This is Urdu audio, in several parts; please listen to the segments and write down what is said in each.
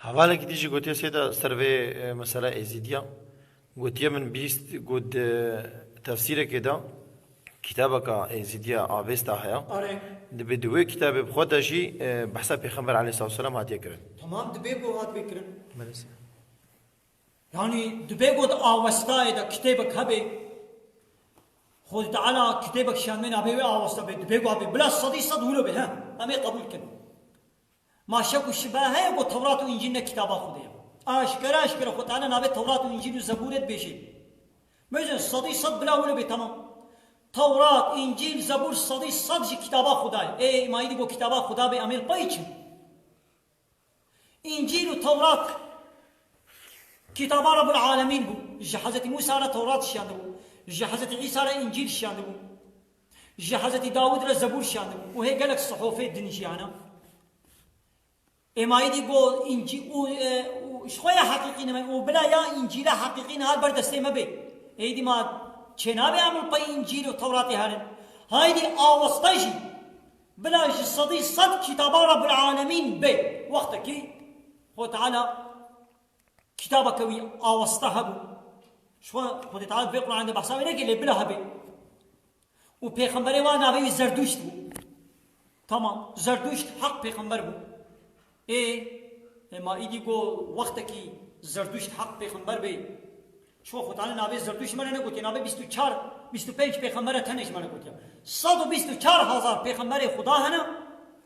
حوالا کی دیجی گوتی سیدا سروی مثلا ازیدیا گوتی من بیست گود تفسیر کدا كتابك ازيديا ابيستا هيا آره دبي دوي كتاب بخودا شي بحسب پیغمبر عليه الصلاه والسلام هاتي كرن تمام دبيگو هات بكرن يعني دبيگو دا آوستا دا كتابك هبه خود تعالى كتابك شامن ابي آوستا دبيگو ابي بلا صدي صد ولو به ها امي قبول كن ما شك شبهه ہے وہ تورات و انجیل نے کتابہ خودیا اشکرا اشکرا خود تعالى نابه تورات و انجیل و زبور بشي مثلا صدي صد بلا ولو به تمام تورات انجیل زبور صدی صد کتابا خدای ای مایدی گو کتابا خدا به عمل پایچ انجیل و تورات کتابا رب العالمین بو حضرت موسی را تورات شانده بو حضرت عیسی را انجیل شانده بو حضرت داود را زبور شانده بو و هی گلک صحف دنیشیانا ای مایدی گو انجیل شویا حقیقی نمی و بلا یا انجیل حقیقی نه بر دسته مبه ای دی ما چنابه عمل پای انجیل و تورات هرن هایدی آوستایشی بلاش صدی صد کتابا رب العالمین به وقت کی خود تعالی کتابا کوی آوستا هبو شو خود تعالی في القرآن ده بحثا وینه که لبلا هبه و پیغمبر وان آبی زردوشت بو تمام زردوشت حق پیغمبر بو ما ایدی گو وقت کی زردوشت حق پیغمبر به شو خود تعالی نابه زردوش منه نگوتی نابه 25 پیغمبر تنش منه گوتی 124,000 پیغمبر خدا هنه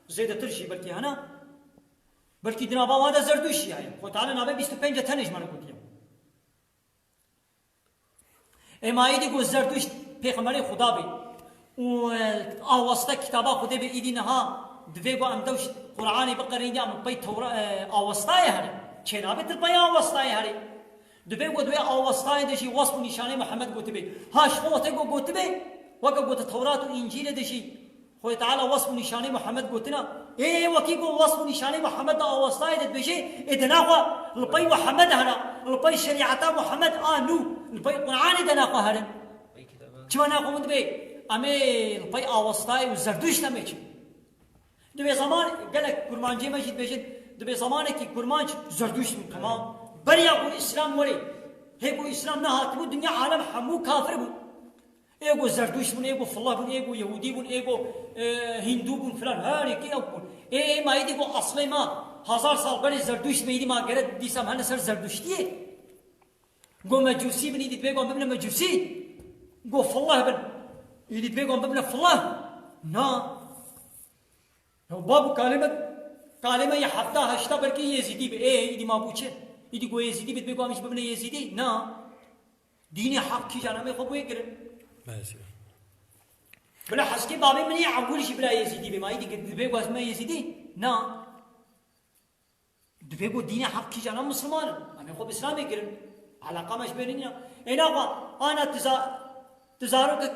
زیده ترشی بلکی هنه بلکی دنابا واده زردوشی هایی خود تعالی نابه 25 تنش منه گوتی اما ایدی گو زردوش پیغمبر خدا بی و آواسته کتابا خدا بی ایدی نها دوی گو امدوش قرآنی بقرینی ام پی آواسته هنه چه نابه تر پی آواسته هنه دبي ودوي أوسطاي دشي وصف نشانه محمد قتبه هاش خوته قتبه وقا قت التوراة والإنجيل دشي خوي تعالى وصف نشانه محمد قتنا إيه وكي قو وصف نشانه محمد أوسطاي ده بشي إدناقة لبي محمد هنا لبي شريعة محمد نو لبي قرآن إدناقة هنا كما ناقو دبي أمي لبي أوسطاي وزردوش نميش دبي زمان قالك كرمانجي مجد بيجد دبي زمانك كرمانج زردوش تمام بريا بو اسلام ولي هي بو اسلام نهات بو دنيا عالم حمو كافر بو ايغو زردوش بو ايغو فلاح بو ايغو يهودي بو ايغو هندو بو فلان هاري كي اكو اي ما يدي بو اصلي ما 1000 سال بري زردوش ميدي ما غير ديسام هن سر زردوشتي جو مجوسي بني دي بيغو بن مجوسي جو فلاح بن يدي بيغو بن فلاح نا هو بابو كلمه يا حتى هشتا بركي يزيدي بي اي دي ما بوچه يدي قوي يزيدي بيت بيقوم مش ببني يزيدي نا ديني حق كي جانا مي خبوي كرن بلا حسكي بابي مني عقول شي بلا يزيدي بما يدي بيقوم اسمه يزيدي نا دبيقو ديني حق كي جانا مسلمان انا خب اسلامي كرن علاقه مش بيننا انا انا تزارك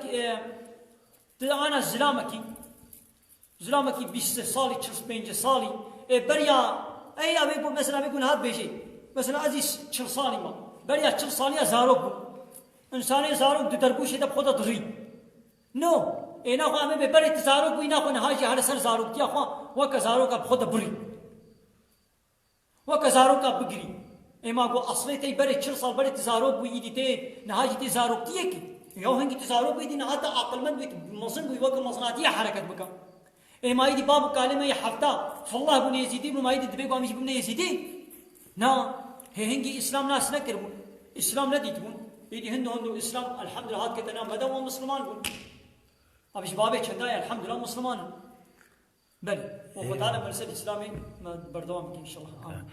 انا زلامكي 20 سالي 35 سالي بريا اي ابي مثلا بيقول هذا بشيء مثلا عزیز 40 سالی ما برای 40 سالی زاروک بود انسانی زاروک دو دربوش دب خدا دری نو اینا خو همه به برای زاروک بود اینا خو نهایت هر سر زاروک کیا خو وک زاروک اب خدا بری وک زاروک اب بگیری اما گو اصلی تی برای 40 سال برای زاروک بود ایدی نهایت زاروک کیه کی یا هنگی زاروک بود نهایت عقل مند بود مصن بود وک مصنعاتی حرکت بکن اما ایدی باب کلمه حفتا فالله بن یزیدی بن ماید دبی قامیش بن یزیدی نا هنگی اسلام ناس نکربون اسلام ندیدون ایدی هندو اسلام الحمدلله هات کتنا بدو مسلمان بون ابش بابه چندای الحمدلله مسلمان بله و خدا تعالی مرسل اسلامی بردوام کی ان شاء الله